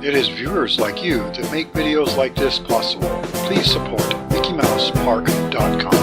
It is viewers like you that make videos like this possible. Please support MickeyMousePark.com.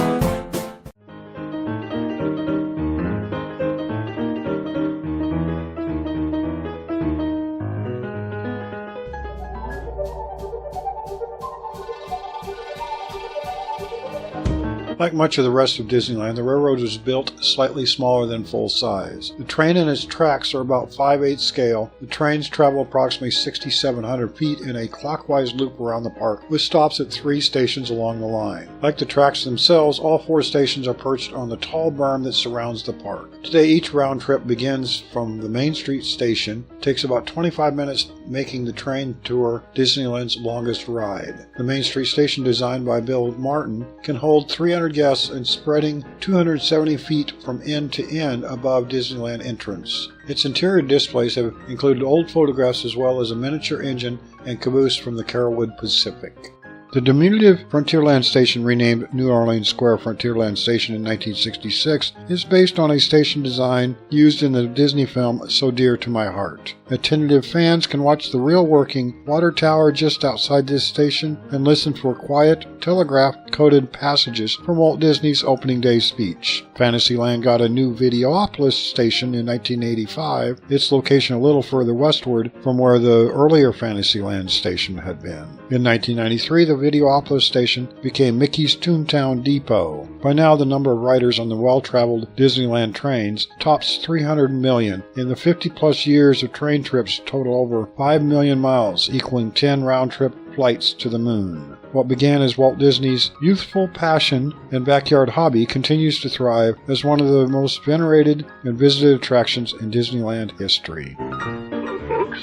Like much of the rest of Disneyland, the railroad was built slightly smaller than full size. The train and its tracks are about 5/8 scale. The trains travel approximately 6,700 feet in a clockwise loop around the park, with stops at 3 stations along the line. Like the tracks themselves, all 4 stations are perched on the tall berm that surrounds the park. Today, each round trip begins from the Main Street station, takes about 25 minutes, making the train tour Disneyland's longest ride. The Main Street station, designed by Bill Martin, can hold 300 guests and spreading 270 feet from end to end above Disneyland entrance. Its interior displays have included old photographs as well as a miniature engine and caboose from the Carolwood Pacific. The diminutive Frontierland Station, renamed New Orleans Square Frontierland Station in 1966, is based on a station design used in the Disney film So Dear to My Heart. Attentive fans can watch the real working water tower just outside this station and listen for quiet, telegraph-coded passages from Walt Disney's opening day speech. Fantasyland got a new Videopolis station in 1985, its location a little further westward from where the earlier Fantasyland station had been. In 1993, the Videopolis station became Mickey's Toontown Depot. By now, the number of riders on the well-traveled Disneyland trains tops 300 million. In the 50-plus years of train trips total over 5 million miles, equaling 10 round-trip flights to the moon. What began as Walt Disney's youthful passion and backyard hobby continues to thrive as one of the most venerated and visited attractions in Disneyland history. Hello, folks.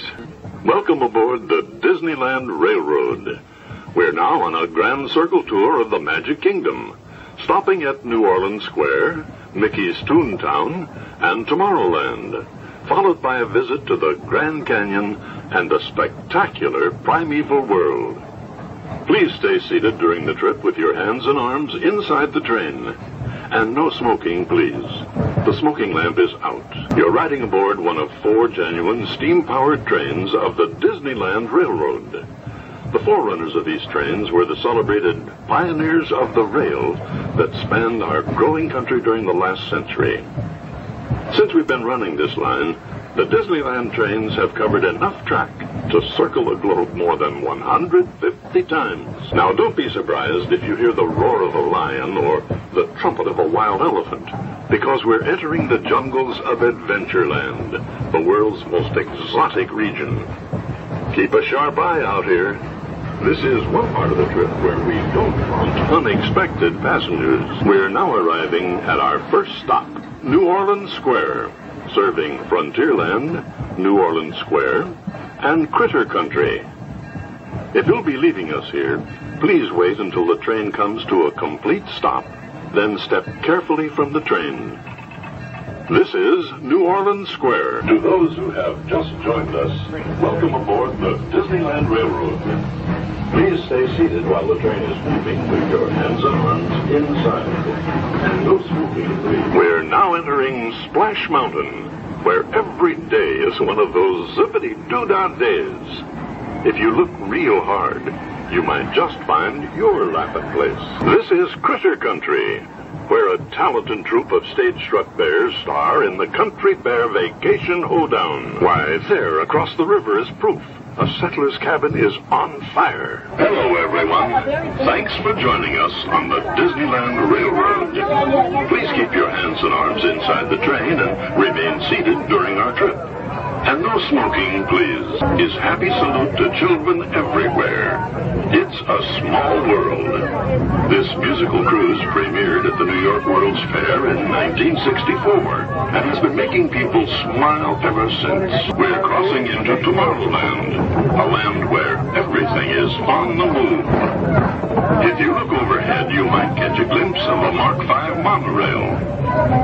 Welcome aboard the Disneyland Railroad. We're now on a grand circle tour of the Magic Kingdom, stopping at New Orleans Square, Mickey's Toontown, and Tomorrowland, followed by a visit to the Grand Canyon and a spectacular primeval world. Please stay seated during the trip with your hands and arms inside the train. And no smoking, please. The smoking lamp is out. You're riding aboard one of 4 genuine steam-powered trains of the Disneyland Railroad. The forerunners of these trains were the celebrated pioneers of the rail that spanned our growing country during the last century. Since we've been running this line, the Disneyland trains have covered enough track to circle the globe more than 150 times. Now, don't be surprised if you hear the roar of a lion or the trumpet of a wild elephant, because we're entering the jungles of Adventureland, the world's most exotic region. Keep a sharp eye out here. This is one part of the trip where we don't want unexpected passengers. We're now arriving at our first stop, New Orleans Square, serving Frontierland, New Orleans Square, and Critter Country. If you'll be leaving us here, please wait until the train comes to a complete stop, then step carefully from the train. This is New Orleans Square. To those who have just joined us, welcome aboard the Disneyland Railroad. Please stay seated while the train is moving with your hands and arms inside. And no smoking, please. We're now entering Splash Mountain, where every day is one of those zippity-doo-dah days. If you look real hard, you might just find your laughing place. This is Critter Country, where a talented troupe of stage-struck bears star in the Country Bear Vacation Hoedown. Why, there across the river is proof. A settler's cabin is on fire. Hello, everyone. Thanks for joining us on the Disneyland Railroad. Please keep your hands and arms inside the train and remain seated during our trip. And no smoking, please. His happy salute to children everywhere. It's a small world. This musical cruise premiered at the New York World's Fair in 1964 and has been making people smile ever since. We're crossing into Tomorrowland, a land where everything is on the move. If you look overhead, you might catch a glimpse of a Mark V monorail.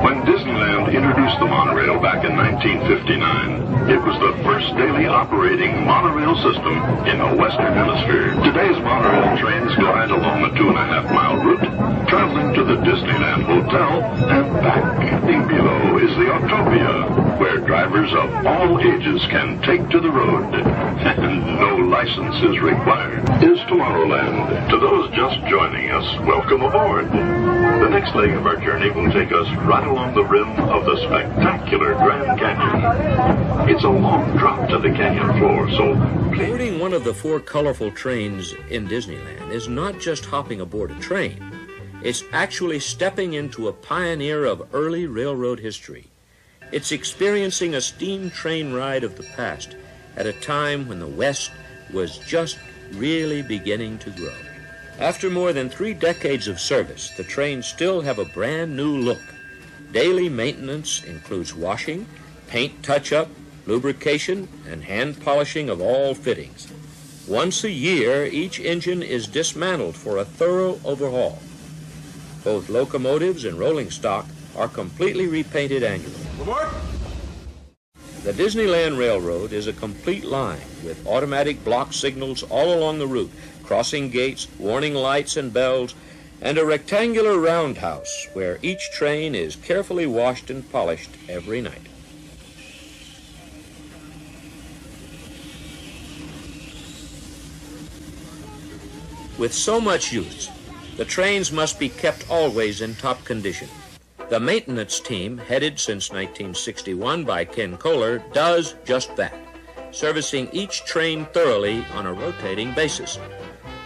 When Disneyland introduced the monorail back in 1959, it was the first daily operating monorail system in the Western Hemisphere. Today's monorail trains glide along a 2.5-mile route, traveling to the Disneyland Hotel and back. Below is the Autopia, where drivers of all ages can take to the road, and no license is required. Is Tomorrowland. To those just joining us, welcome aboard. The next leg of our journey will take us right along the rim of the spectacular Grand Canyon. It's a long drop to the canyon floor, so Boarding one of the 4 colorful trains in Disneyland is not just hopping aboard a train. It's actually stepping into a pioneer of early railroad history. It's experiencing a steam train ride of the past at a time when the West was just really beginning to grow. After more than 3 decades of service, the trains still have a brand new look. Daily maintenance includes washing, paint touch-up, lubrication, and hand polishing of all fittings. Once a year, each engine is dismantled for a thorough overhaul. Both locomotives and rolling stock are completely repainted annually. The Disneyland Railroad is a complete line with automatic block signals all along the route, crossing gates, warning lights and bells, and a rectangular roundhouse where each train is carefully washed and polished every night. With so much use, the trains must be kept always in top condition. The maintenance team, headed since 1961 by Ken Kohler, does just that, servicing each train thoroughly on a rotating basis.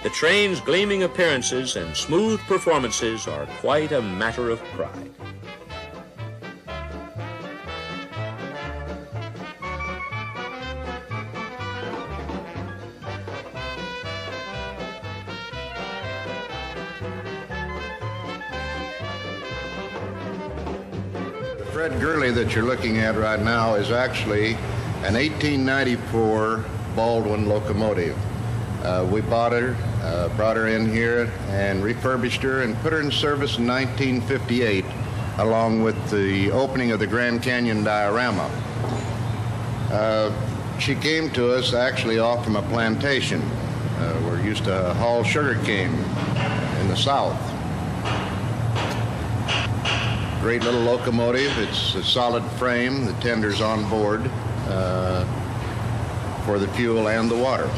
The train's gleaming appearances and smooth performances are quite a matter of pride. Fred Gurley that you're looking at right now is actually an 1894 Baldwin locomotive. We bought her, brought her in here and refurbished her and put her in service in 1958 along with the opening of the Grand Canyon diorama. She came to us actually off from a plantation. We're used to haul sugar cane in the South. Great little locomotive. It's a solid frame. The tender's on board for the fuel and the water.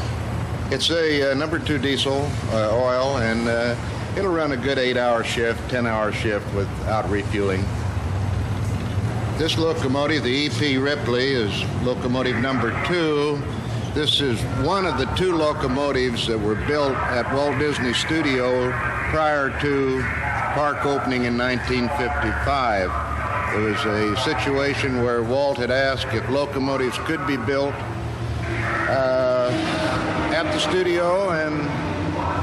It's a number 2 diesel oil, and it'll run a good 8-hour shift, 10-hour shift without refueling. This locomotive, the EP Ripley, is locomotive number 2. This is one of the 2 locomotives that were built at Walt Disney Studio prior to park opening in 1955. It was a situation where Walt had asked if locomotives could be built at the studio, and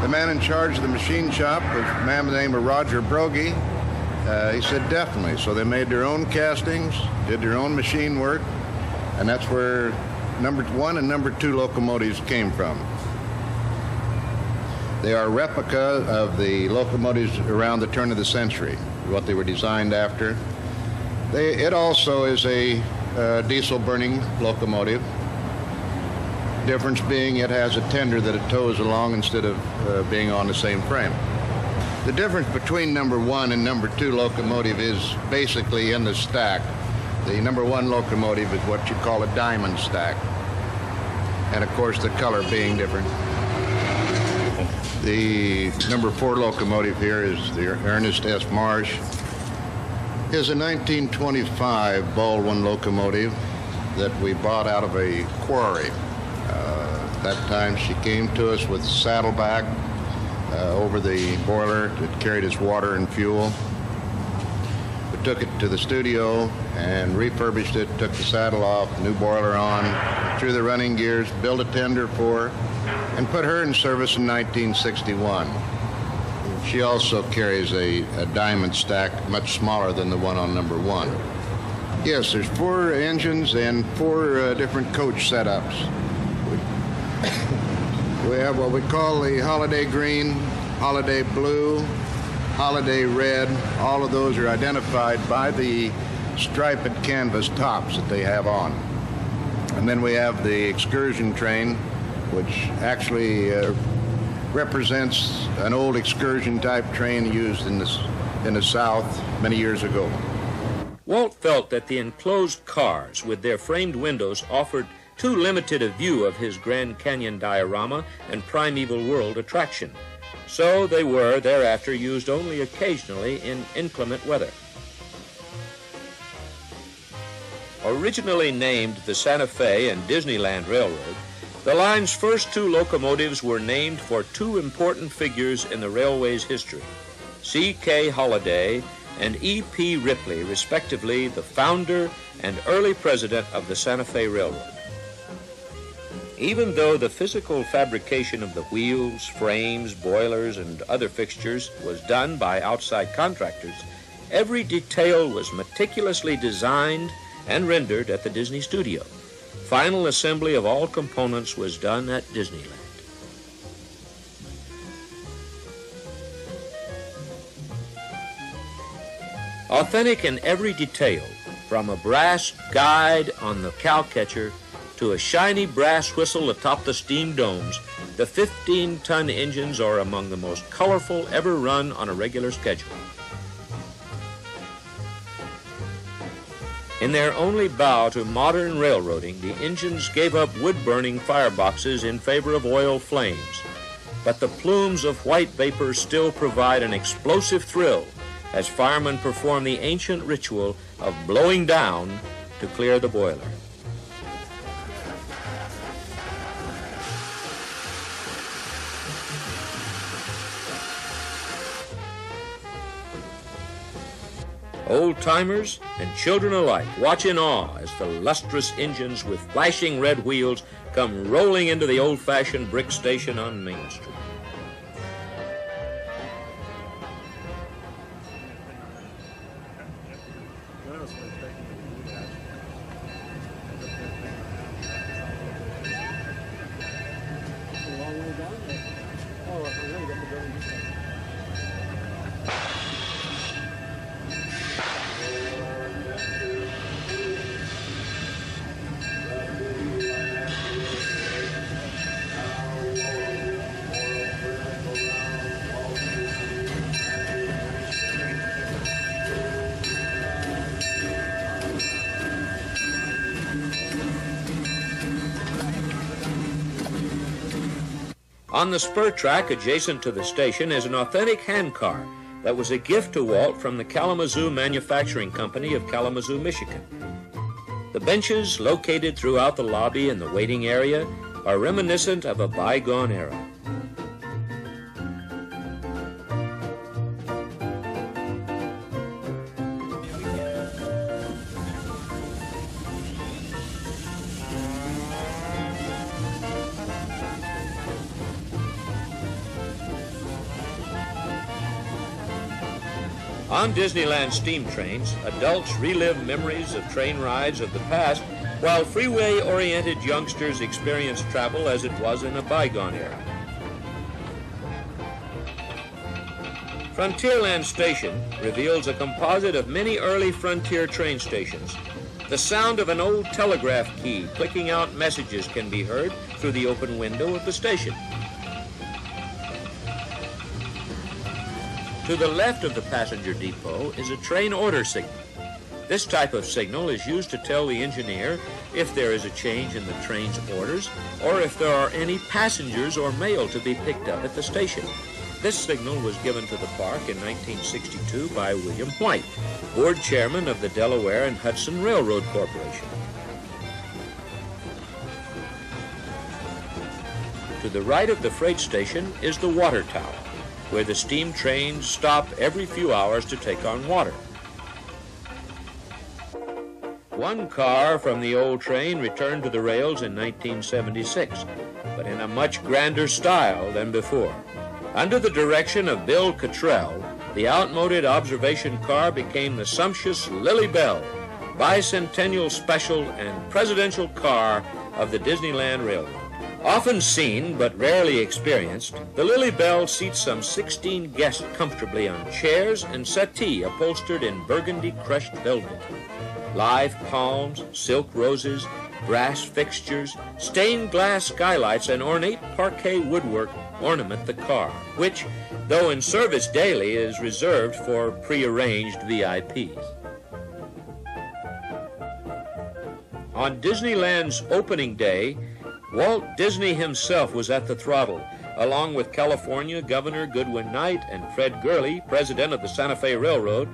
the man in charge of the machine shop was a man by the name of Roger Brogy. He said definitely. So they made their own castings, did their own machine work, and that's where number 1 and number 2 locomotives came from. They are a replica of the locomotives around the turn of the century, what they were designed after. It also is a diesel-burning locomotive. Difference being it has a tender that it tows along instead of being on the same frame. The difference between number 1 and number 2 locomotive is basically in the stack. The number 1 locomotive is what you call a diamond stack, and of course the color being different. The number 4 locomotive here is the Ernest S. Marsh. Is a 1925 Baldwin locomotive that we bought out of a quarry. That time she came to us with saddleback over the boiler that carried its water and fuel. We took it to the studio and refurbished it, took the saddle off, new boiler on, threw the running gears, built a tender for her, and put her in service in 1961. She also carries a diamond stack, much smaller than the one on number 1. Yes, there's 4 engines and 4 different coach setups. We have what we call the Holiday Green, Holiday Blue, Holiday Red. All of those are identified by the striped canvas tops that they have on. And then we have the excursion train, which actually represents an old excursion type train used in the South many years ago. Walt felt that the enclosed cars with their framed windows offered too limited a view of his Grand Canyon diorama and primeval world attraction. So they were thereafter used only occasionally in inclement weather. Originally named the Santa Fe and Disneyland Railroad, the line's first two locomotives were named for two important figures in the railway's history, C.K. Holliday and E.P. Ripley, respectively, the founder and early president of the Santa Fe Railroad. Even though the physical fabrication of the wheels, frames, boilers, and other fixtures was done by outside contractors, every detail was meticulously designed and rendered at the Disney studio. Final assembly of all components was done at Disneyland. Authentic in every detail, from a brass guide on the cowcatcher to a shiny brass whistle atop the steam domes, the 15-ton engines are among the most colorful ever run on a regular schedule. In their only bow to modern railroading, the engines gave up wood-burning fireboxes in favor of oil flames. But the plumes of white vapor still provide an explosive thrill as firemen perform the ancient ritual of blowing down to clear the boiler. Old-timers and children alike watch in awe as the lustrous engines with flashing red wheels come rolling into the old-fashioned brick station on Main Street. On the spur track adjacent to the station is an authentic handcar that was a gift to Walt from the Kalamazoo Manufacturing Company of Kalamazoo, Michigan. The benches located throughout the lobby and the waiting area are reminiscent of a bygone era. On Disneyland steam trains, adults relive memories of train rides of the past, while freeway-oriented youngsters experience travel as it was in a bygone era. Frontierland Station reveals a composite of many early frontier train stations. The sound of an old telegraph key clicking out messages can be heard through the open window of the station. To the left of the passenger depot is a train order signal. This type of signal is used to tell the engineer if there is a change in the train's orders or if there are any passengers or mail to be picked up at the station. This signal was given to the park in 1962 by William White, board chairman of the Delaware and Hudson Railroad Corporation. To the right of the freight station is the water tower, where the steam trains stop every few hours to take on water. One car from the old train returned to the rails in 1976, but in a much grander style than before. Under the direction of Bill Cottrell, the outmoded observation car became the sumptuous Lily Bell, bicentennial special and presidential car of the Disneyland Railroad. Often seen but rarely experienced, the Lily Bell seats some 16 guests comfortably on chairs and settee upholstered in burgundy crushed velvet. Live palms, silk roses, brass fixtures, stained glass skylights, and ornate parquet woodwork ornament the car, which, though in service daily, is reserved for prearranged VIPs. On Disneyland's opening day, Walt Disney himself was at the throttle, along with California Governor Goodwin Knight and Fred Gurley, president of the Santa Fe Railroad.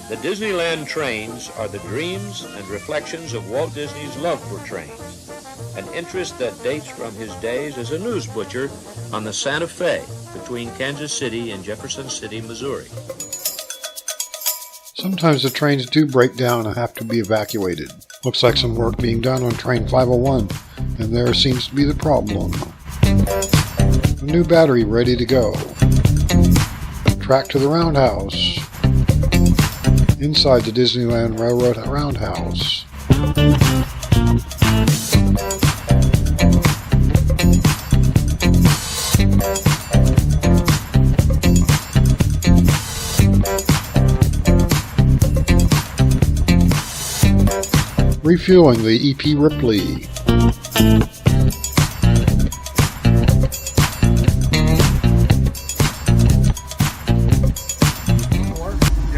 The Disneyland trains are the dreams and reflections of Walt Disney's love for trains, an interest that dates from his days as a news butcher on the Santa Fe between Kansas City and Jefferson City, Missouri. Sometimes the trains do break down and have to be evacuated. Looks like some work being done on train 501, and there seems to be the problem. A new battery ready to go. Track to the roundhouse. Inside the Disneyland Railroad roundhouse. Refueling the EP Ripley.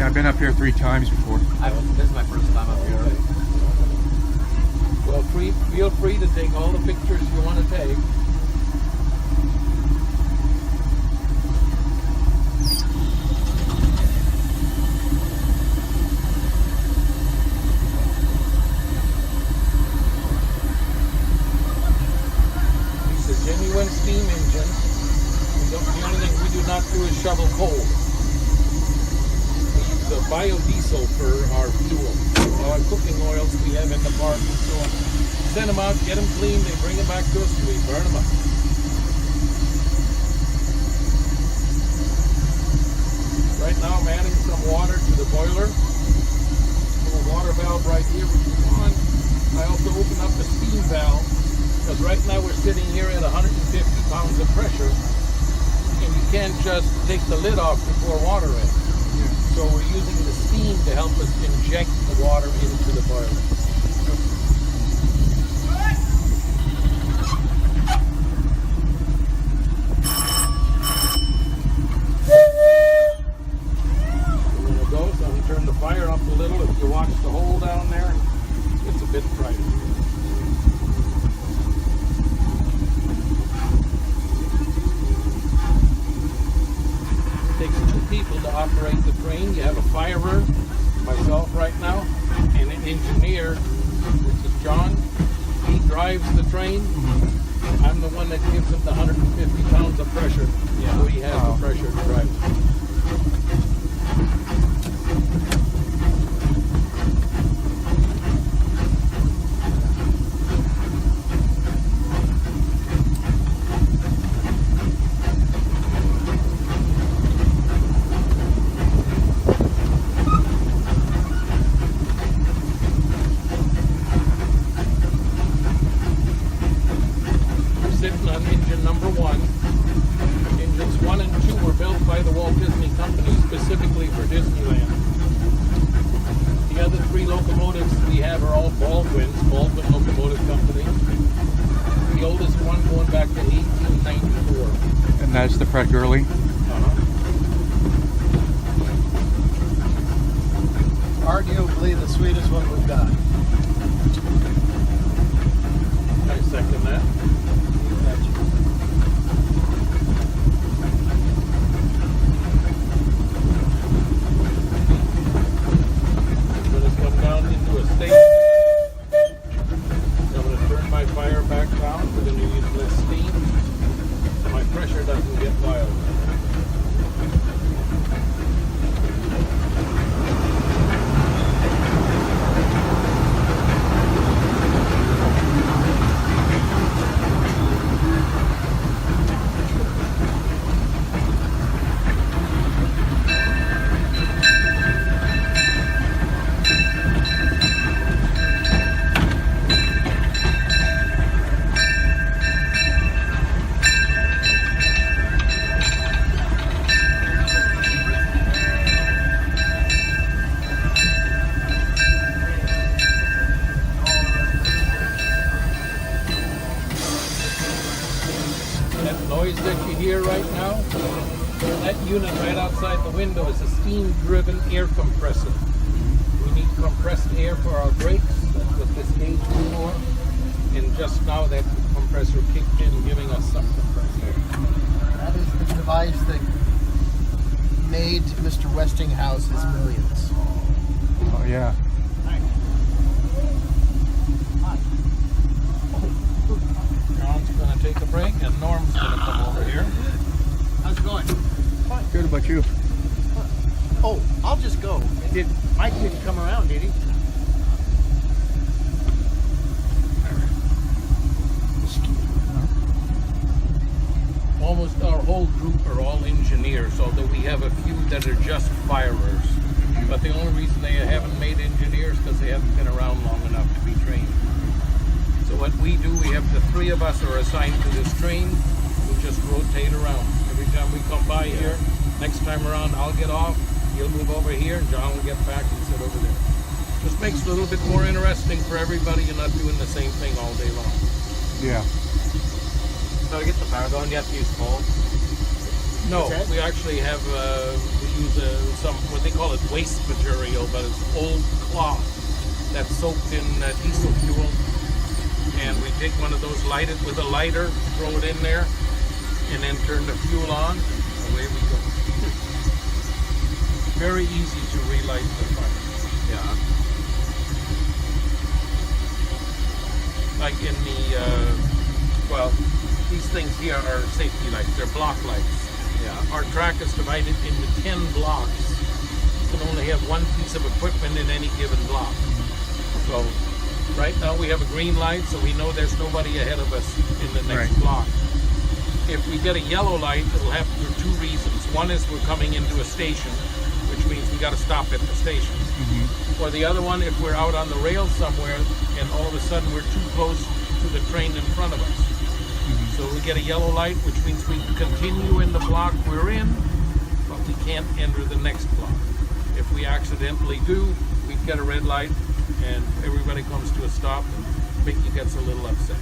I've been up here 3 times before. This is my first time up here. Well, feel free to take all the pictures you want to take. It's a genuine steam engine. The only thing we do not do is shovel coal. The biodiesel for our fuel. Our cooking oils we have in the park and so on. Send them out, get them clean, they bring them back to us, and we burn them up. Right now I'm adding some water to the boiler. Little water valve right here, which is on. I also open up the steam valve, because right now we're sitting here at 150 pounds of pressure, and you can't just take the lid off to pour water in. So we're using the steam to help us inject the water into the boiler. We're going to go, so we turn the fire up a little. If you watch the hole down there, it's a bit bright. It takes 2 people to operate the train. You have a firer, myself right now, and an engineer, which is John. He drives the train. I'm the one that gives him the 150 pounds of pressure. So he has the pressure to drive it. Sitting on engine number 1. Engines 1 and 2 were built by the Walt Disney Company specifically for Disneyland. The other 3 locomotives we have are all Baldwin Locomotive Company. The oldest one going back to 1894. And that's the Fred Gurley? Arguably the sweetest one we've got. I second that. Come down into a state. I'm going to turn my fire back down. We're going to use less steam so my pressure doesn't get wild. noise that you hear right now, that unit right outside the window is a steam-driven air compressor. We need compressed air for our brakes. That's what this gauge is for. And just now that compressor kicked in, giving us some compressed air. That is the device that made Mr. Westinghouse's millions. Oh, yeah. John's going to take a break, and Norm's going to come over here. How's it going? Fine. Good about you. Oh, I'll just go. Mike didn't come around, did he? Almost our whole group are all engineers, although we have a few that are just firers. But the only reason they haven't made engineers because they haven't been around long enough to be trained. So what we do, we have the three of us are assigned to this train. We just rotate around. Every time we come by here, next time around I'll get off, he'll move over here, and John will get back and sit over there. Just makes it a little bit more interesting for everybody. You're not doing the same thing all day long. Yeah. So to get the power going, you have to use coal? No, we actually have, we use some, what they call it, waste material, but it's old cloth that's soaked in diesel fuel. And we take one of those, light it with a lighter, throw it in there, and then turn the fuel on, and away we go. Very easy to relight the fire. Yeah. Like in the, well, these things here are safety lights. They're block lights. Yeah. Our track is divided into 10 blocks. You can only have one piece of equipment in any given block. So right now we have a green light, so we know there's nobody ahead of us in the next block. If we get a yellow light, it'll happen for two reasons. One is we're coming into a station, which means we got to stop at the station. Or the other one, if we're out on the rail somewhere and all of a sudden we're too close to the train in front of us. So we get a yellow light, which means we can continue in the block we're in, but we can't enter the next block. If we accidentally do, we get a red light and everybody comes to a stop and Mickey gets a little upset.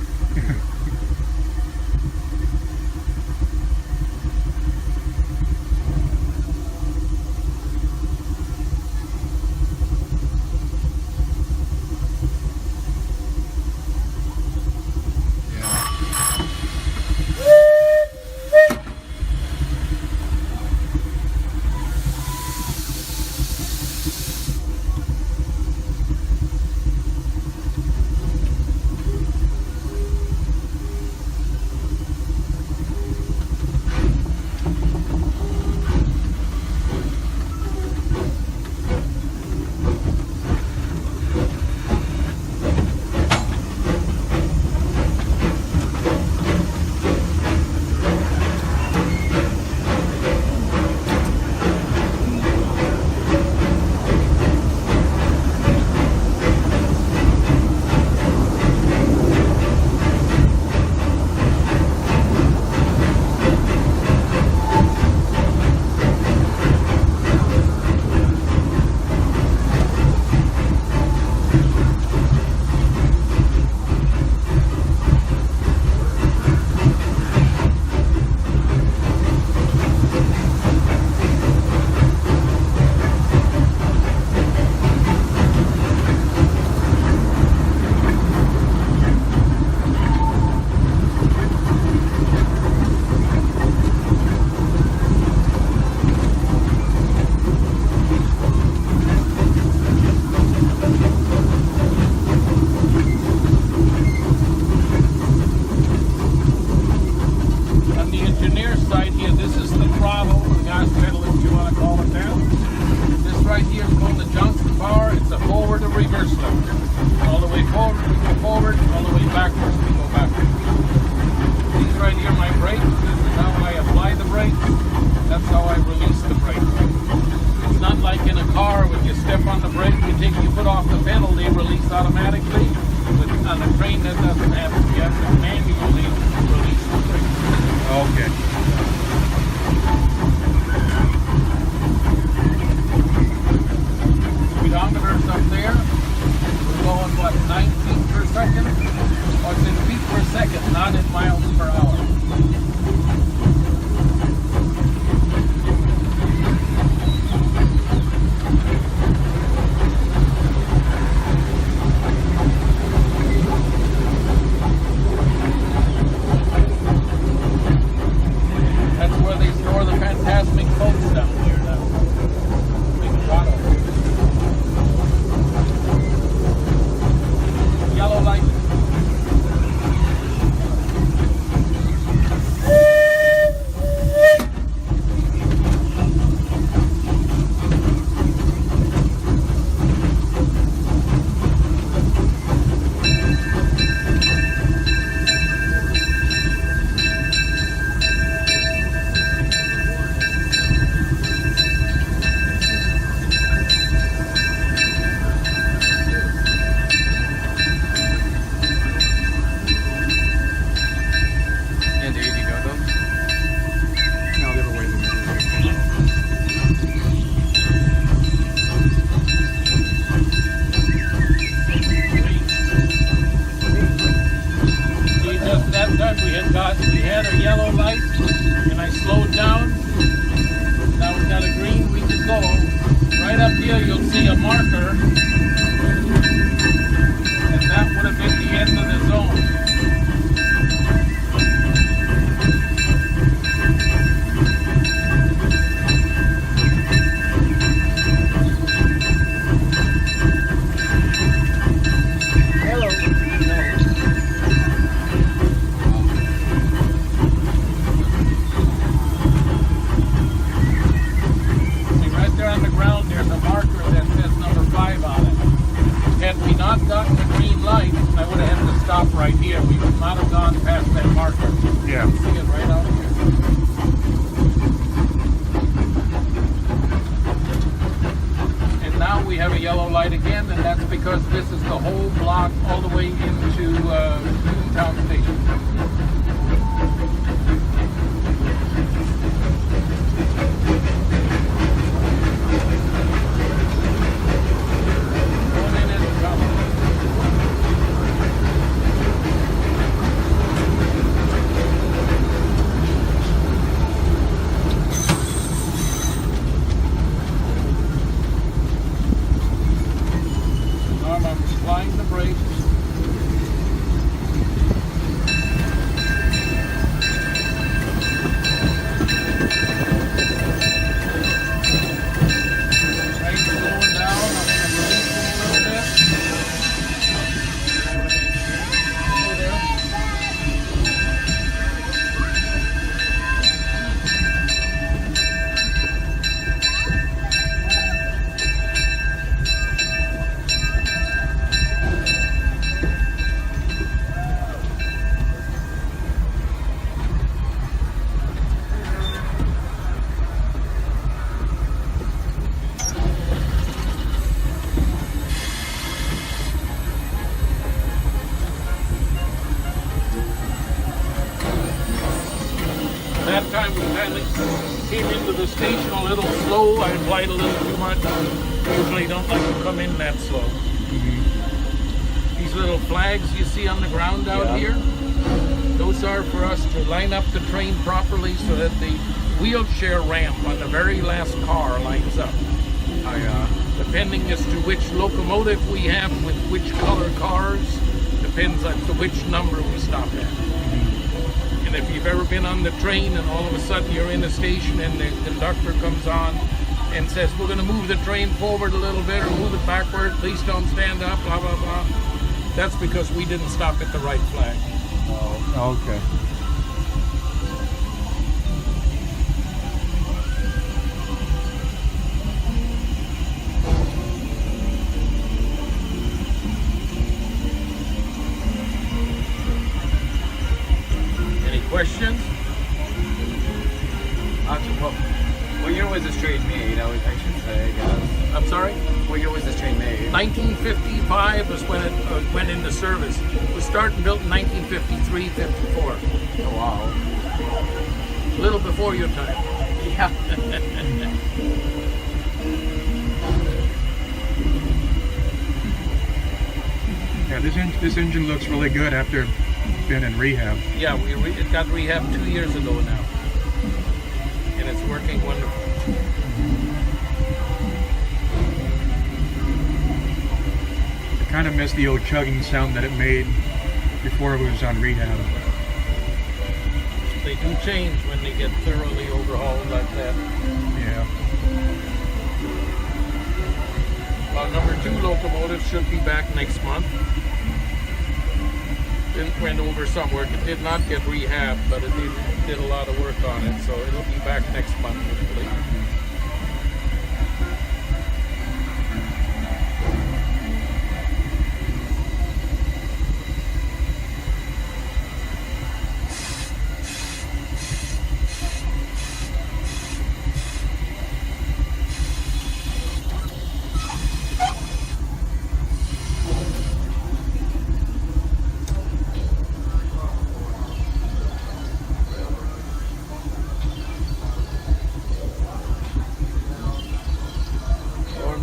Not in miles per hour. We had a yellow light, and I slowed down. Now we got a green, we can go. Right up here, you'll see a marker, and that would have been the end of the zone. Gotten the green light, I would have had to stop right here. We would not have gone past that marker. Yeah. You see it right out here. And now we have a yellow light again, and that's because this is the whole block all the way into Toontown Station. Applying the brakes. Train slowing down. I'm going to release it a little bit. Go there. That time we kind of came into the station a little slow. I applied a little too much. Usually don't like to come in that slow. These little flags you see on the ground out here, those are for us to line up the train properly so that the wheelchair ramp on the very last car lines up. Depending as to which locomotive we have with which color cars, depends on to which number we stop at. And if you've ever been on the train and all of a sudden you're in a station and the conductor comes on and says, we're going to move the train forward a little bit or move it backward, please don't stand up, blah, blah, blah. That's because we didn't stop at the right flag. Oh, okay. Questions? What year was this train made? I should say, I guess. I'm sorry? What year was this train made? 1955 was when it went into service. It was started and built in 1953, 54. Oh, wow. A little before your time. Yeah. Yeah, this engine looks really good after been in rehab. Yeah, it got rehab 2 years ago now, and it's working wonderful. I kind of miss the old chugging sound that it made before it was on rehab. They do change when they get thoroughly overhauled like that. Yeah. Well, number 2 locomotive should be back next month. It went over some work. It did not get rehab, but it did a lot of work on it, so it'll be back next month, hopefully.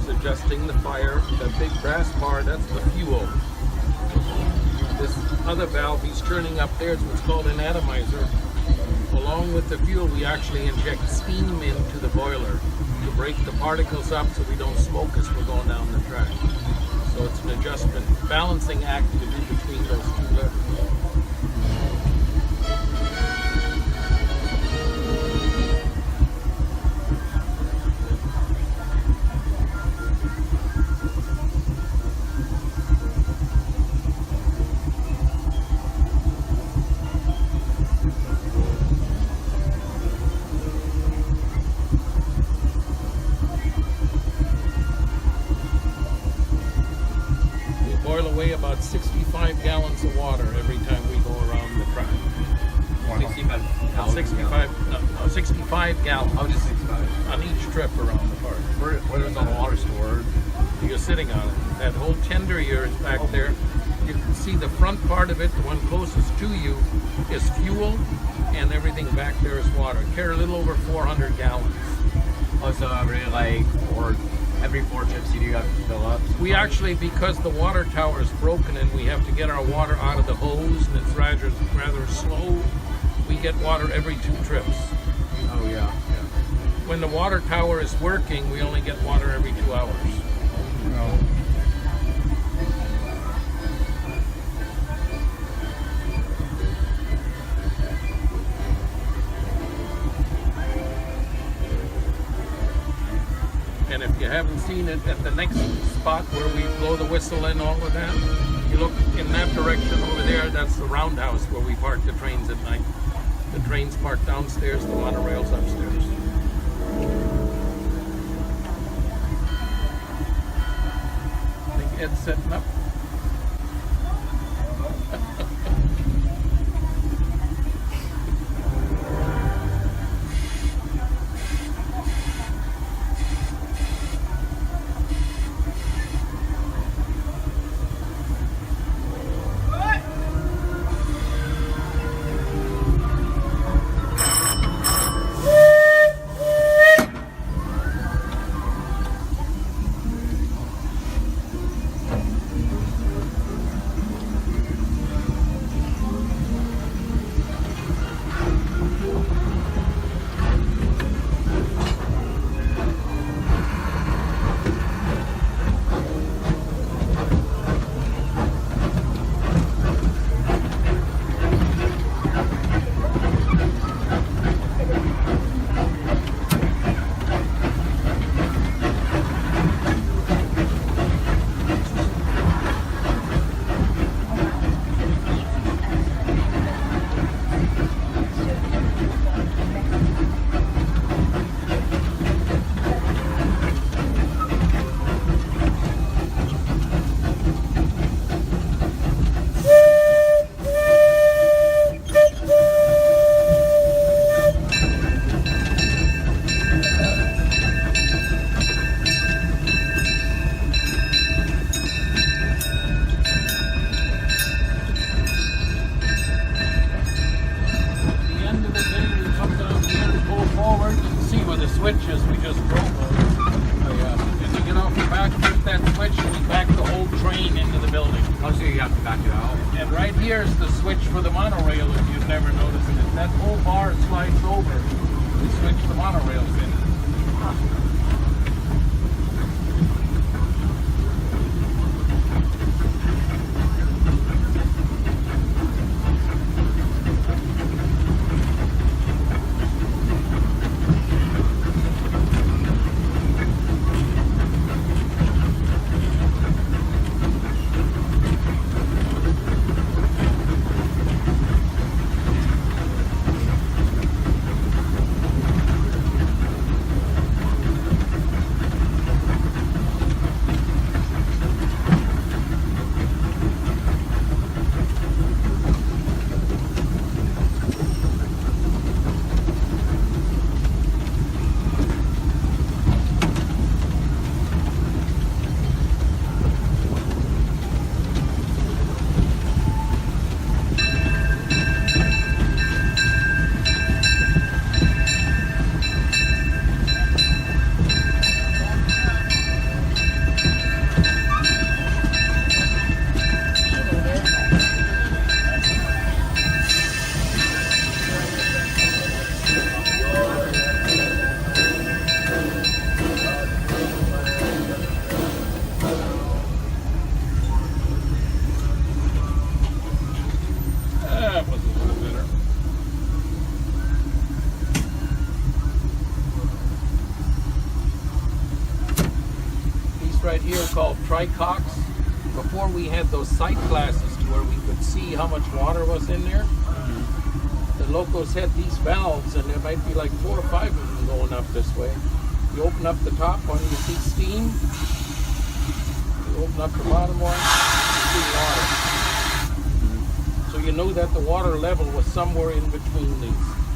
Adjusting the fire, that big brass bar, that's the fuel. this other valve he's turning up there is what's called an atomizer. Along with the fuel, we actually inject steam into the boiler to break the particles up so we don't smoke as we're going down the track. So it's an adjustment, balancing act to do between those two levers. About 65 gallons of water every time we go around the track. 65 gallons. Oh, just 65. On each trip around the park. Where is all the water stored? You're sitting on it. That whole tender here is back there. You can see the front part of it, the one closest to you, is fuel, and everything back there is water. Carry a little over 400 gallons. Oh, so every 4 trips you do have to fill up? We actually, because the water tower is broken and we have to get our water out of the hose and it's rather slow, we get water every 2 trips. Oh, yeah. When the water tower is working, we only get water every 2 hours. Oh. And if you haven't seen it, at the next spot where we blow the whistle and all of that, you look in that direction over there, that's the roundhouse where we park the trains at night. The trains park downstairs, the monorail's upstairs. I think Ed's setting up. switches we just drove over. Oh, yeah. And you get off the back, flip that switch, and we back the whole train into the building. Oh, so you have to back it out. And right here is the switch for the monorail, if you've never noticed it. That whole bar slides over. We switch the monorails in. called tricox. Before we had those sight glasses to where we could see how much water was in there, the locos had these valves, and there might be like 4 or 5 of them going up this way. You open up the top one, you see steam. You open up the bottom one, you see water. So you know that the water level was somewhere in between these.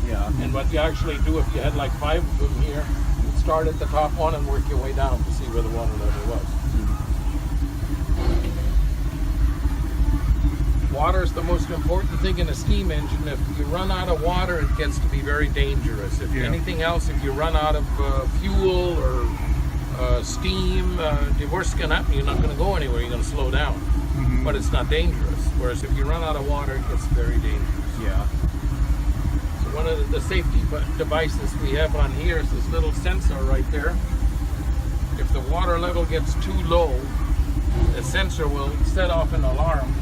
Yeah. And what you actually do, if you had like 5 of them here, you'd start at the top one and work your way down to see where the water level was. Water is the most important thing in a steam engine. If you run out of water, it gets to be very dangerous. If anything else, if you run out of fuel or steam, the worst can happen. You're not going to go anywhere. You're going to slow down. But it's not dangerous. Whereas if you run out of water, it gets very dangerous. Yeah. So one of the safety devices we have on here is this little sensor right there. If the water level gets too low, the sensor will set off an alarm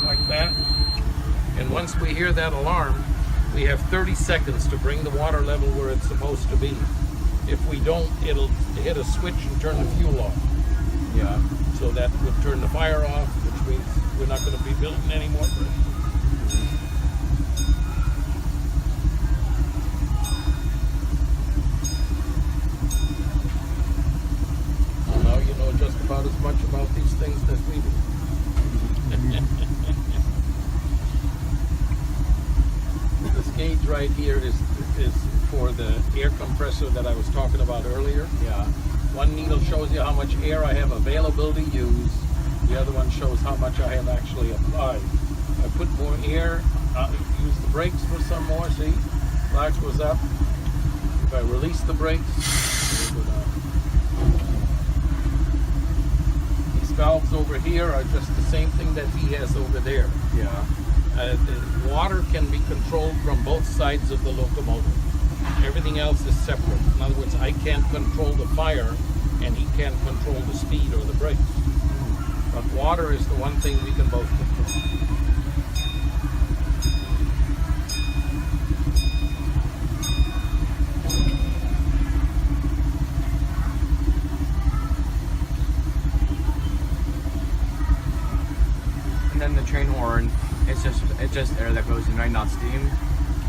like that. And once we hear that alarm, we have 30 seconds to bring the water level where it's supposed to be. If we don't, it'll hit a switch and turn the fuel off. Yeah. So that would turn the fire off, which means we're not going to be building anymore. Well, now you know just about as much about these things as we do. This gauge right here is for the air compressor that I was talking about earlier. Yeah. One needle shows you how much air I have available to use. The other one shows how much I have actually applied. I put more air, use the brakes for some more, see? Flash was up. If I release the brakes, it will go down. These valves over here are just the same thing that he has over there. Yeah. The water can be controlled from both sides of the locomotive. Everything else is separate. In other words, I can't control the fire, and he can't control the speed or the brakes. But water is the one thing we can both control. And then the train horn, it's just air that goes in, right? Not steam.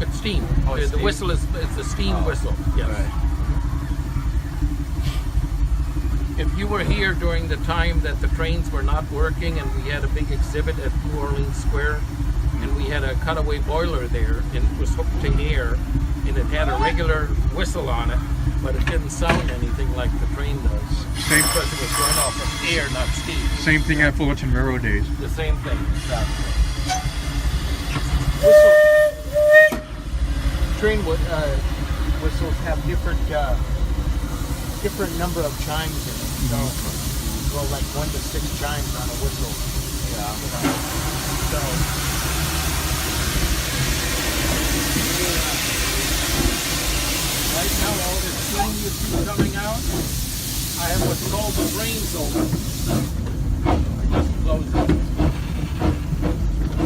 It's steam. Oh, it's the steam? whistle is a steam whistle. Yes. Right. If you were here during the time that the trains were not working and we had a big exhibit at New Orleans Square, and we had a cutaway boiler there, and it was hooked to air, and it had a regular whistle on it, but it didn't sound anything like the train does. Same. Because it was run off of air, not steam. Same thing at Fullerton Railroad days. The same thing, exactly. Train whistles have different number of chimes in it. So go like 1 to 6 chimes on a whistle. Yeah. You know. So Right now, all this steam you see coming out, I have what's called the drain zone. I just closed it.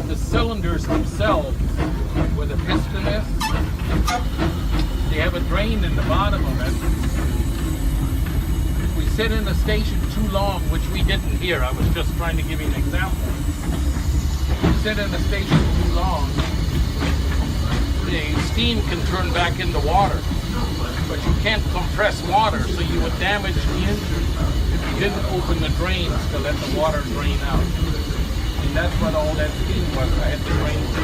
The cylinders themselves, where the piston is, they have a drain in the bottom of it. If we sit in a station too long, which we didn't here, I was just trying to give you an example. If we sit in a station too long, the steam can turn back into water. But you can't compress water, so you would damage the engine if you didn't open the drains to let the water drain out. And that's what all that steam was. I had the drains.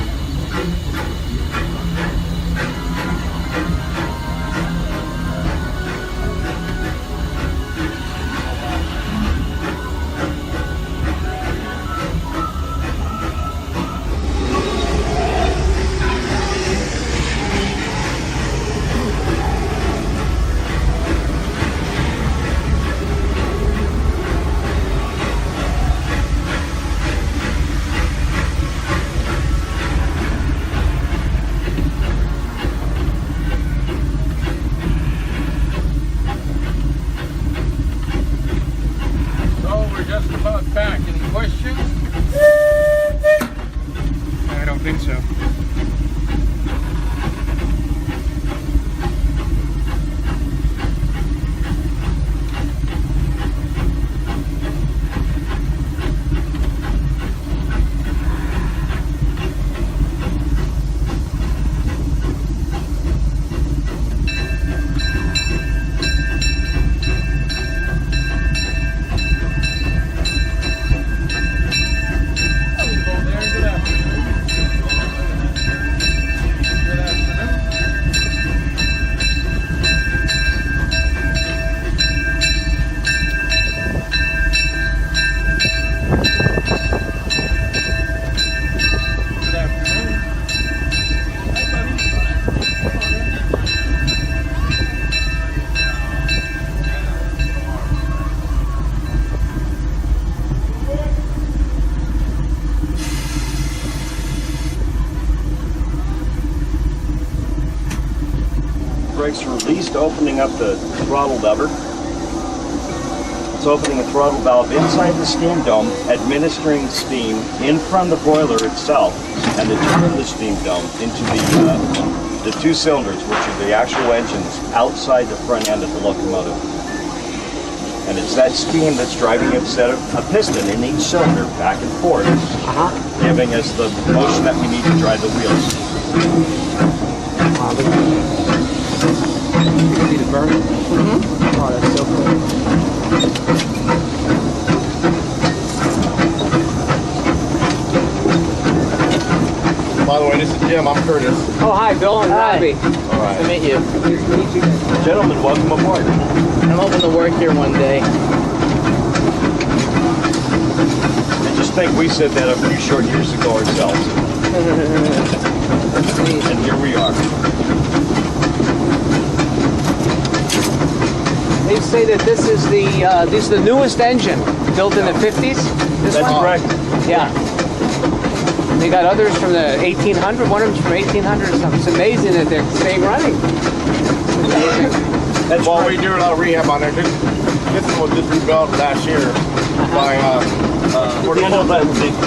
Back. Any questions? I don't think so. brakes are released, opening up the throttle lever. It's opening a throttle valve inside the steam dome, administering steam in from the boiler itself, and to turn the steam dome into the two cylinders, which are the actual engines outside the front end of the locomotive. And it's that steam that's driving a set of a piston in each cylinder back and forth, giving us the motion that we need to drive the wheels. You can see the burn? Mm-hmm. Oh, that's so cool. By the way, this is Jim. I'm Curtis. Oh, hi, Bill and Robbie. All right. Nice to meet you. Nice to meet you guys. Gentlemen, welcome aboard. I'm hoping to work here one day. And just think we said that a few short years ago ourselves. And here we are. They say that this is the newest engine built in the 50s. This That's one? correct. Yeah. They got others from the 1800. One of them's from 1800 or something. It's amazing that they're staying running. That's why we do a lot of rehab on there. This one was just rebuilt last year by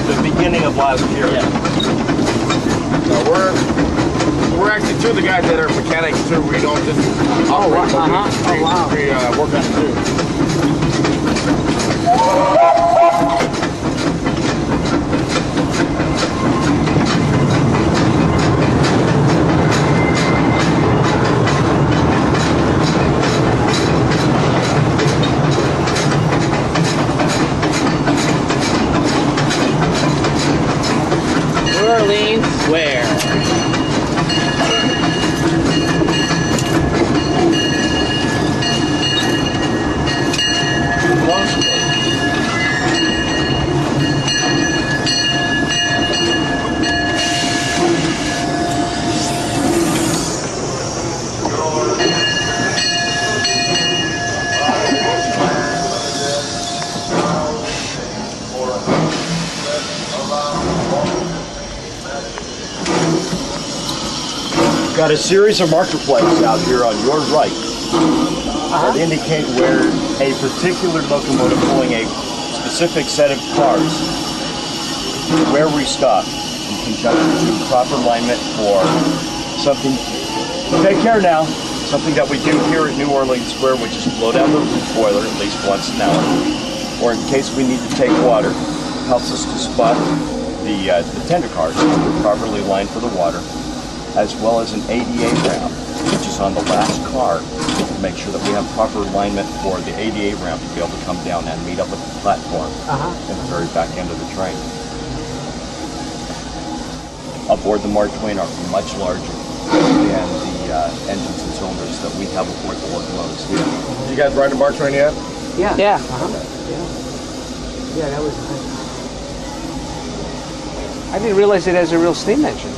the beginning of last year. Yeah. So we're actually two of the guys that are mechanics too. We don't just operate, but we work on it too. Orleans Square. Got a series of marker plates out here on your right that indicate where a particular locomotive pulling a specific set of cars, where we stop in conjunction to proper alignment for something. Take care now. Something that we do here at New Orleans Square, which is blow down the boiler at least once an hour, or in case we need to take water, helps us to spot the tender cars that are properly aligned for the water, as well as an ADA ramp, which is on the last car, to make sure that we have proper alignment for the ADA ramp to be able to come down and meet up with the platform in the very back end of the train. Aboard the Mark Twain are much larger than the engines and cylinders that we have aboard the locomotives here. You guys ride the Mark Twain yet? Yeah. Yeah. Yeah, that was. I didn't realize it has a real steam engine.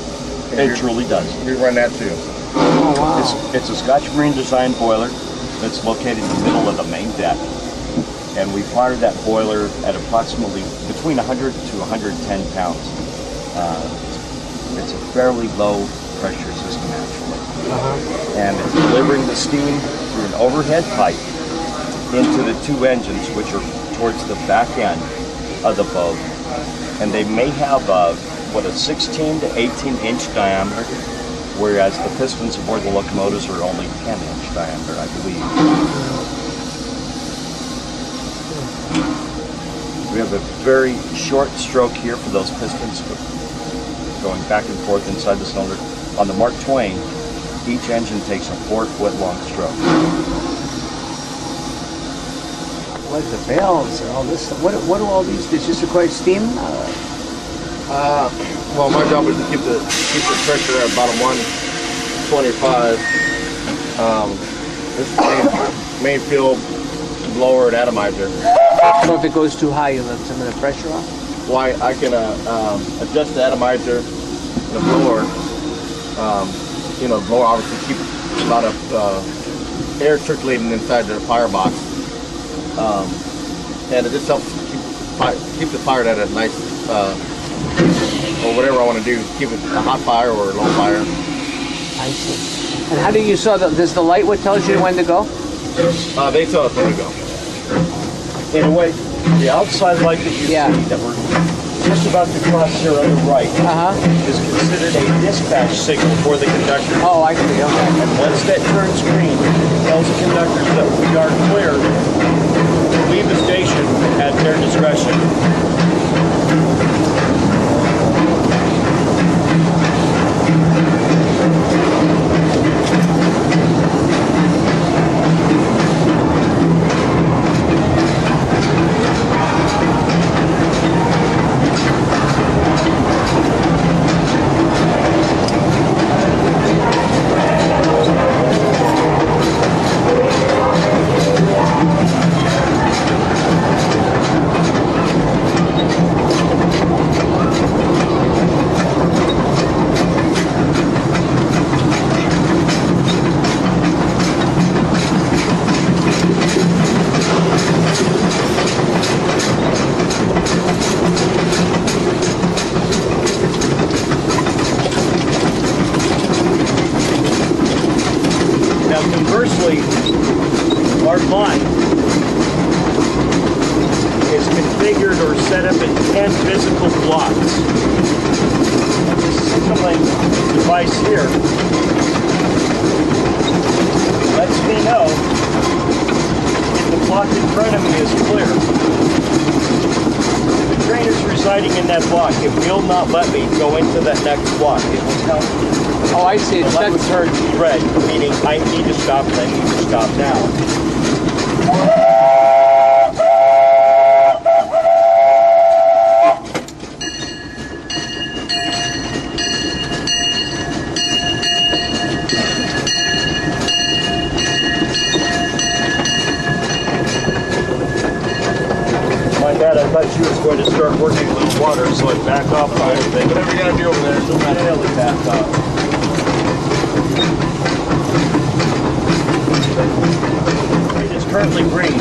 It truly does. We run that too. Oh, wow. It's a Scotch Marine design boiler that's located in the middle of the main deck. And we fire that boiler at approximately between 100 to 110 pounds. It's a fairly low pressure system actually. And it's delivering the steam through an overhead pipe into the two engines, which are towards the back end of the boat. And they may have a 16 to 18 inch diameter, whereas the pistons aboard the locomotives are only 10 inch diameter, I believe. We have a very short stroke here for those pistons going back and forth inside the cylinder. On the Mark Twain, each engine takes a 4-foot long stroke. What are the valves and all this? What do all these? Does this require steam? Well, my job is to keep the pressure at about a 125. This is main field blower and atomizer. So if it goes too high, you let some of the pressure off? Well, I can adjust the atomizer, the blower. The blower obviously keeps a lot of air circulating inside the firebox. And it just helps keep the fire at a nice, or whatever I want to do, keep it a hot fire or a low fire. I see. And how do you saw that? Does the light what tells you when to go? They tell us when to go. In a way, the outside light that you see that we're just about to cross here on the right is considered a dispatch signal for the conductor. Oh, I see. Okay. And once that turns green, it tells the conductors that we are clear to leave the station at their discretion. Conversely, our line is configured or set up in 10 physical blocks. And the signaling device here lets me know if the block in front of me is clear. If the train is residing in that block, it will not let me go into that next block. It will tell me. Oh, I see. The light turns red, meaning I need to stop and I need to stop now. My bad, I thought she was going to start working with water, so I back off a little bit. Whatever you gotta do over there, don't matter. Really back off. It is currently green.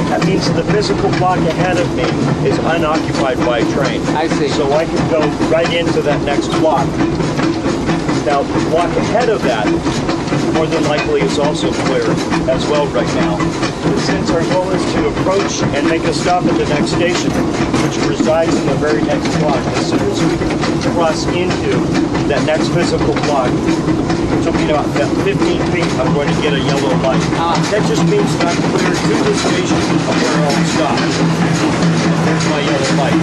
That means the physical block ahead of me is unoccupied by a train. I see. So I can go right into that next block. Now, the block ahead of that, more than likely, is also clear as well right now. But since our goal is to approach and make a stop at the next station, which resides in the very next block, as soon as we cross into that next physical block, which will be about 15 feet, I'm going to get a yellow light. That just means that I'm clear to the station of where I'll stop. And there's my yellow light.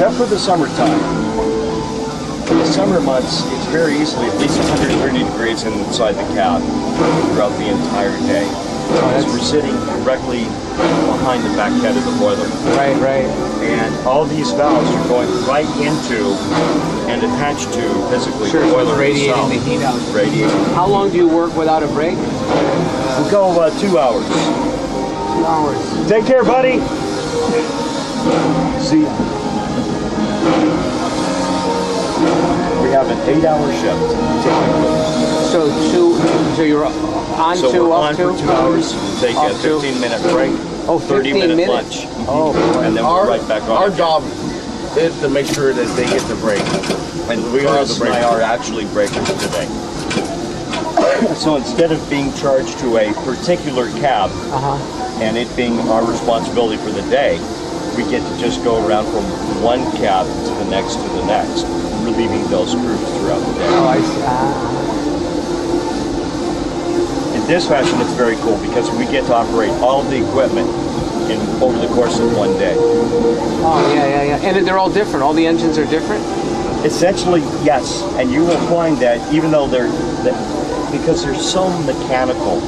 Except for the summertime. In the summer months, it's very easily at least 130 degrees inside the cab throughout the entire day. As we're sitting directly behind the back head of the boiler. Right, right. And all these valves are going right into and attached to physically Sure, the boiler radiating itself. the heat out. Radiating. How long do you work without a break? We'll go 2 hours. 2 hours. Take care, buddy. See ya. We have an 8-hour shift. So you're on so to we're up on to? for 2 hours. Take a 15-minute break. Oh, 15 30-minute minutes? lunch. Oh, and then we're right back on. Our job is to make sure that they get the break. And Chris and I are actually breakers today. So instead of being charged to a particular cab and it being our responsibility for the day, we get to just go around from one cab to the next, relieving those crews throughout the day. Oh, I see. In this fashion, it's very cool because we get to operate all the equipment over the course of one day. Oh, yeah. And they're all different. All the engines are different? Essentially, yes. And you will find that even though because they're so mechanical,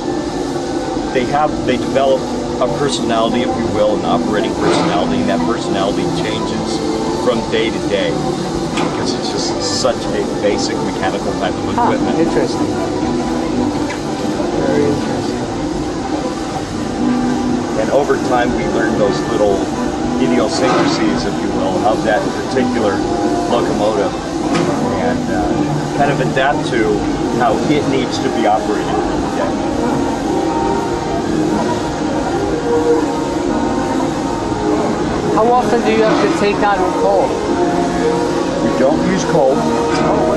they develop a personality, if you will, an operating personality, and that personality changes from day to day because it's just such a basic mechanical type of equipment. Interesting. Very interesting. And over time, we learned those little idiosyncrasies, if you will, of that particular locomotive, and kind of adapt to how it needs to be operated every day. How often do you have to take on coal? We don't use coal.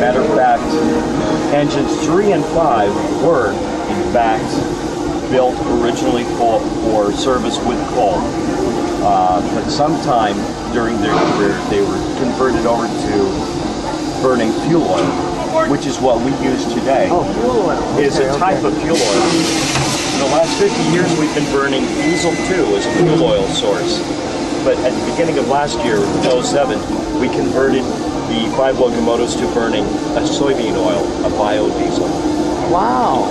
Matter of fact, engines 3 and 5 were, in fact, built originally for service with coal. But sometime during their career, they were converted over to burning fuel oil, which is what we use today. Oh, fuel oil. Is a type of fuel oil. In the last 50 years, we've been burning diesel too as a fuel oil source. But at the beginning of last year, in 07, we converted the 5 locomotives to burning a soybean oil, a biodiesel. Wow.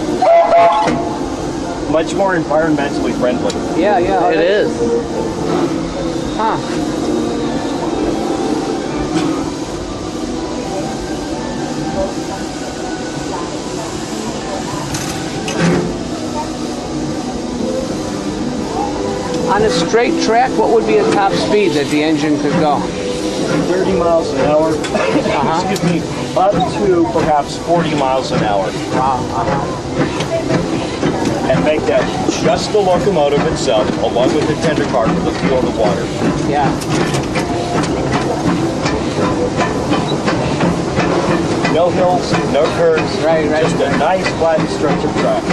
Much more environmentally friendly. Yeah, it is. Huh. On a straight track, what would be a top speed that the engine could go? 30 miles an hour. Excuse me, up to perhaps 40 miles an hour. Wow. And make that just the locomotive itself, along with the tender car for the fuel and the water. Yeah. No hills, no curves. Right. Just a nice flat stretch of track.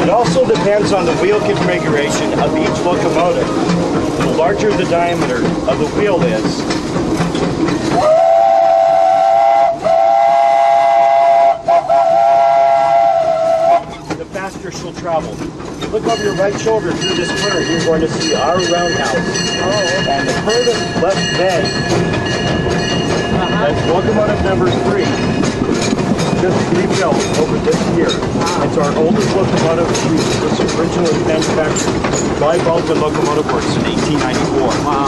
It also depends on the wheel configuration of each locomotive. The larger the diameter of the wheel is, the faster she'll travel. If you look over your right shoulder through this curve, you're going to see our roundhouse. Oh. And the furthest left bend, that's locomotive number 3. Just rebuilt over this year. It's our oldest locomotive. It was originally manufactured by Walt Locomotive Works in 1894. Wow.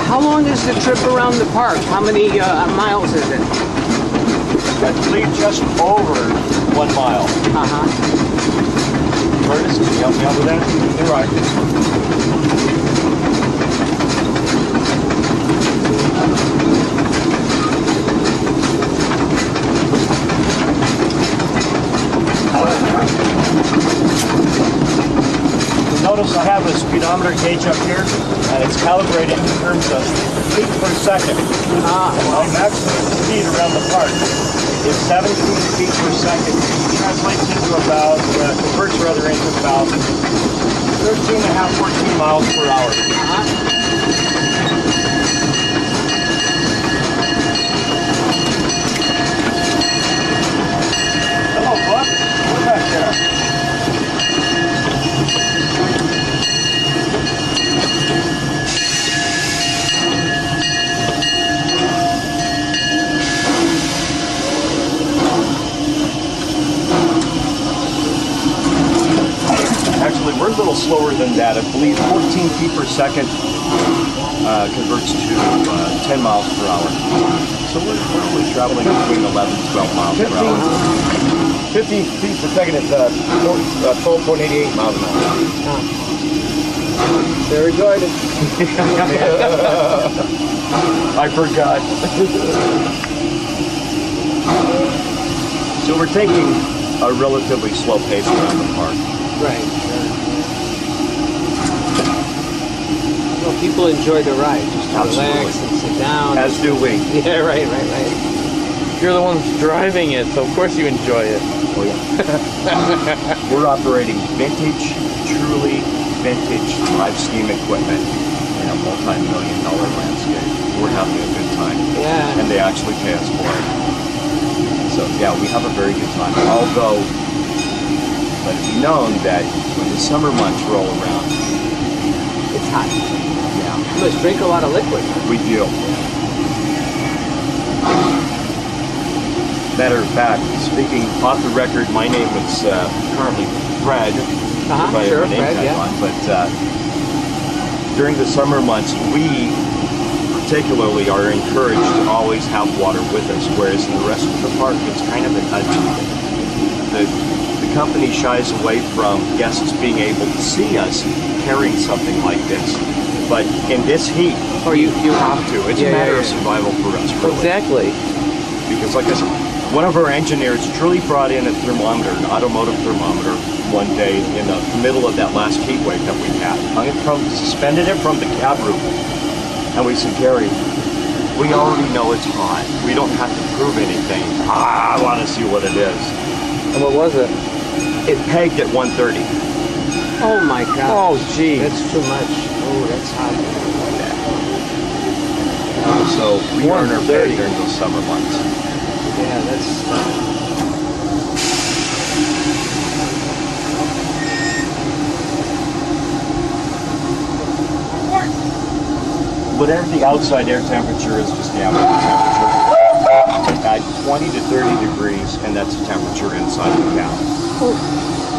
How long is the trip around the park? How many miles is it? I believe just over 1 mile. Curtis, can you help me out with that? You're right. Notice I have a speedometer gauge up here, and it's calibrated in terms of feet per second. My maximum speed around the park is 17 feet per second. It translates into about, converts rather into about 13 and a half, 14 miles per hour. Hello, Buck. We're back there. Actually, we're a little slower than that. I believe 14 feet per second converts to 10 miles per hour. So we're probably traveling between 11 and 12 miles per hour. 15 feet per second is 12.88 miles an hour. Very good. I forgot. So we're taking a relatively slow pace around the park. Right. Well, people enjoy the ride, just to relax and sit down. As do we. Yeah, right. You're the ones driving it, so of course you enjoy it. Oh yeah. We're operating vintage, truly vintage live steam equipment in a multi-million-dollar landscape. We're having a good time. Yeah. And they actually pay us for it. So yeah, we have a very good time. Although, let it be known that when the summer months roll around, It's hot. yeah, You must drink a lot of liquid. we do. Matter of fact, speaking off the record, my name is currently Fred. Uh-huh, if I have sure, my name Fred, tag yeah. on, but during the summer months, we particularly are encouraged to always have water with us, whereas in the rest of the park, it's kind of an the company shies away from guests being able to see us carrying something like this. But in this heat, Or you have to. It's a matter of survival for us, really. Exactly. Because like I said, one of our engineers truly brought in a thermometer, an automotive thermometer, one day in the middle of that last heat wave that we had. Suspended it from the cab roof. And we said, Gary, we already know it's hot. We don't have to prove anything. I want to see what it is. And what was it? It pegged at 130. Oh my God. Oh, gee. That's too much. Oh, that's hot. So we earn our pay during those summer months. Yeah, that's... Whatever the outside air temperature is, just the ambient temperature. At 20 to 30 degrees, and that's the temperature inside the cab.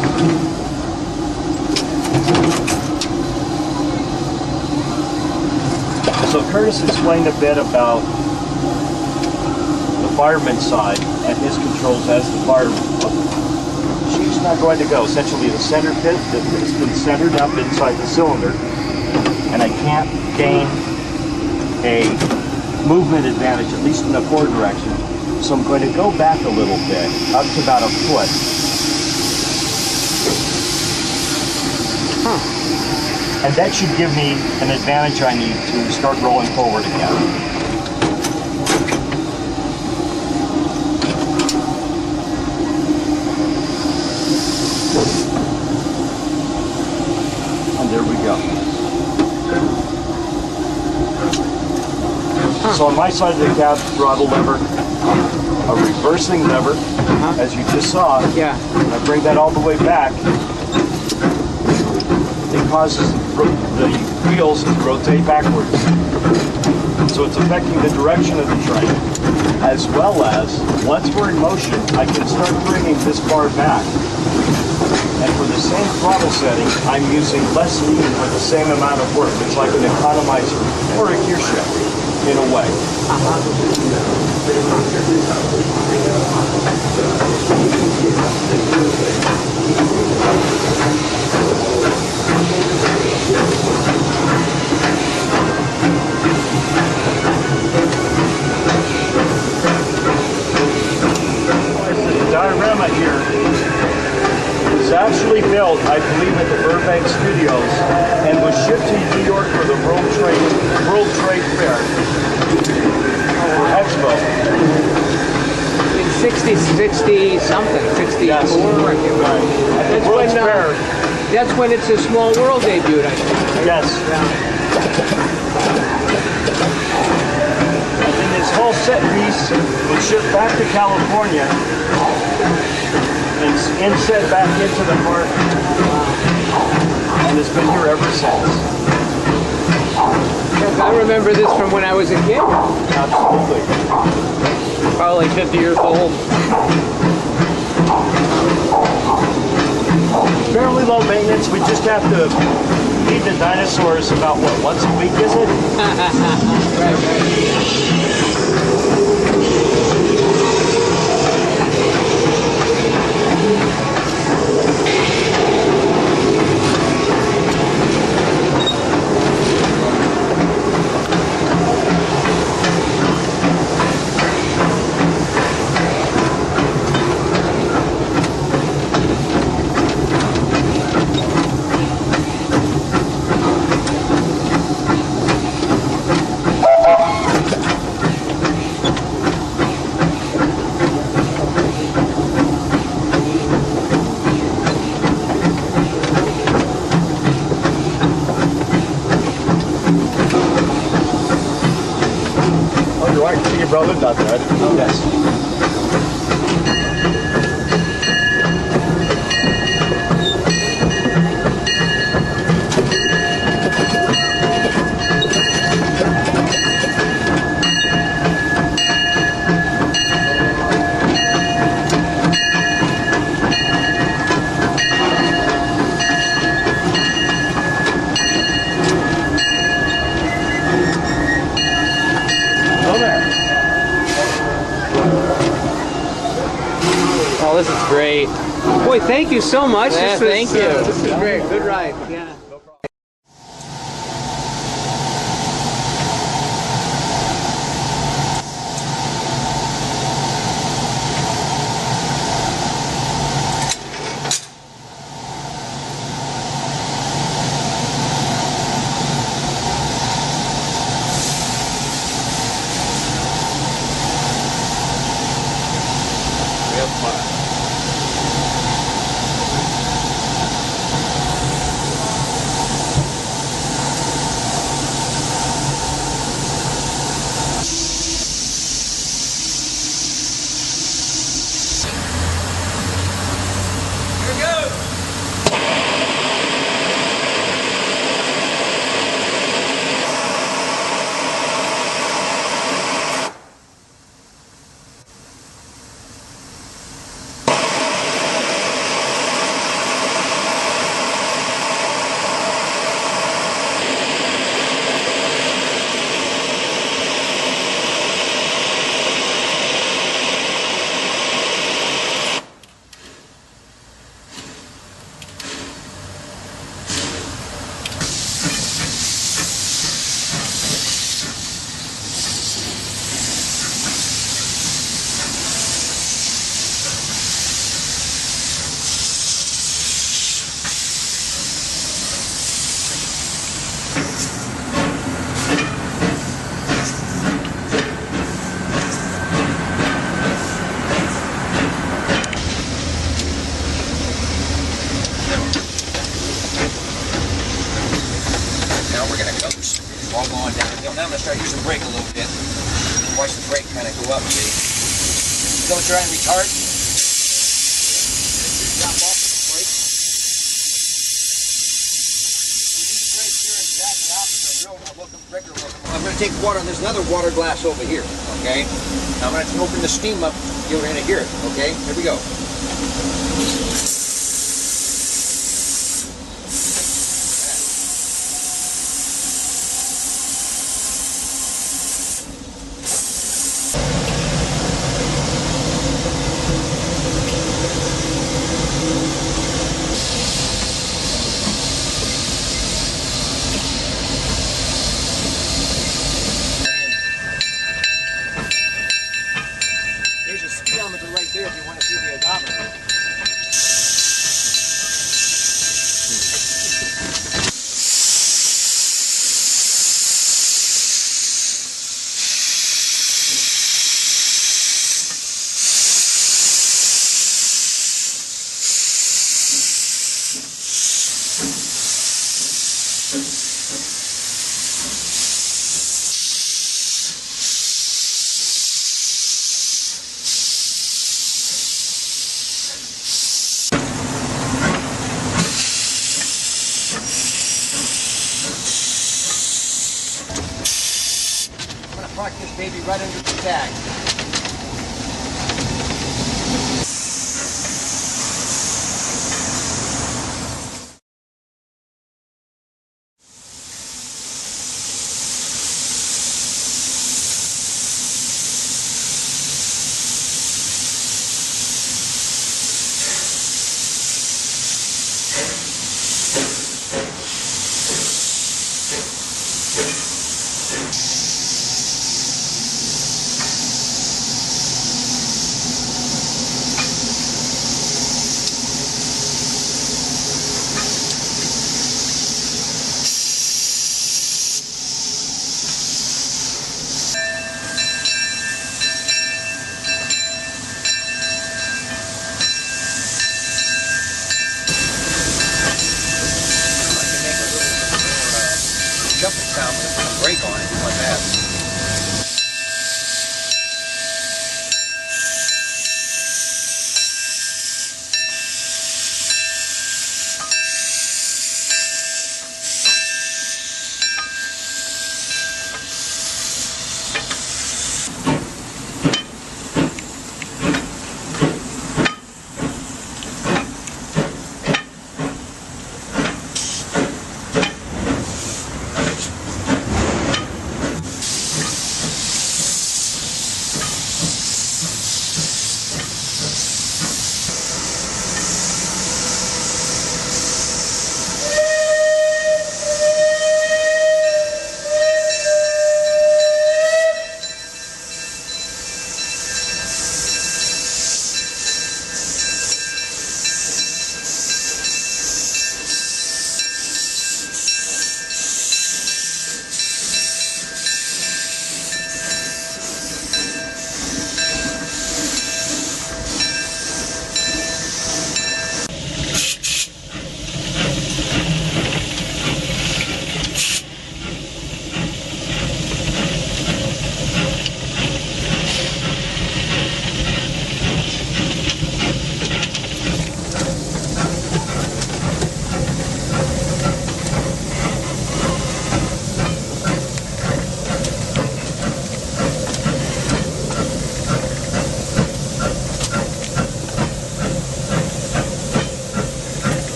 So Curtis explained a bit about the fireman's side and his controls as the fireman. She's not going to go. Essentially, the center pit has been centered up inside the cylinder, and I can't gain a movement advantage, at least in the forward direction. So I'm going to go back a little bit, up to about a foot. And that should give me an advantage I need to start rolling forward again. And there we go. So on my side of the cab, throttle lever, a reversing lever, as you just saw. Yeah. I bring that all the way back. It causes the wheels to rotate backwards. So it's affecting the direction of the train, as well as, once we're in motion, I can start bringing this bar back. And for the same throttle setting, I'm using less speed for the same amount of work. It's like an economizer or a gear shift, in a way. The diorama here was actually built, I believe, at the Burbank Studios and was shipped to New York for the World Trade Fair for Expo. In 60 something, 64. Yes. That's World's when, Fair. that's when It's a Small World debuted, I think. Yes. And then this whole set piece was shipped back to California and inset back into the park, and it's been here ever since. Yes, I remember this from when I was a kid. Absolutely. Probably 50 years old. Fairly low maintenance. We just have to feed the dinosaurs about, what, once a week, is it? Right. Your brother lived out there, right? Yes. Oh, this is great. Boy, thank you so much. Yeah, thank you. This is great. Good ride. Yeah. All going downhill. Now I'm going to start using the brake a little bit. Watch the brake kind of go up, see? Don't try and retard. Drop off with the brake. These brakes here are exactly opposite. I'm going to take water, and there's another water glass over here, okay? Now I'm going to open the steam up. You're going to hear it, okay? Here we go. Park this baby right under the tag. Jumping sound with a brake on it like that.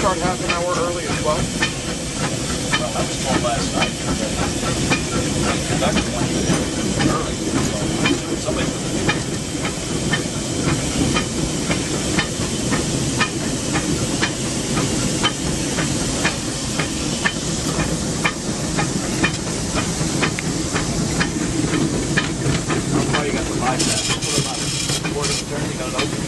start half an hour early as well? Well, that was told last night. The conductor wanted to do early. So somebody's going to do it. How far you got to bypass? What about a quarter of a turn? You got it open?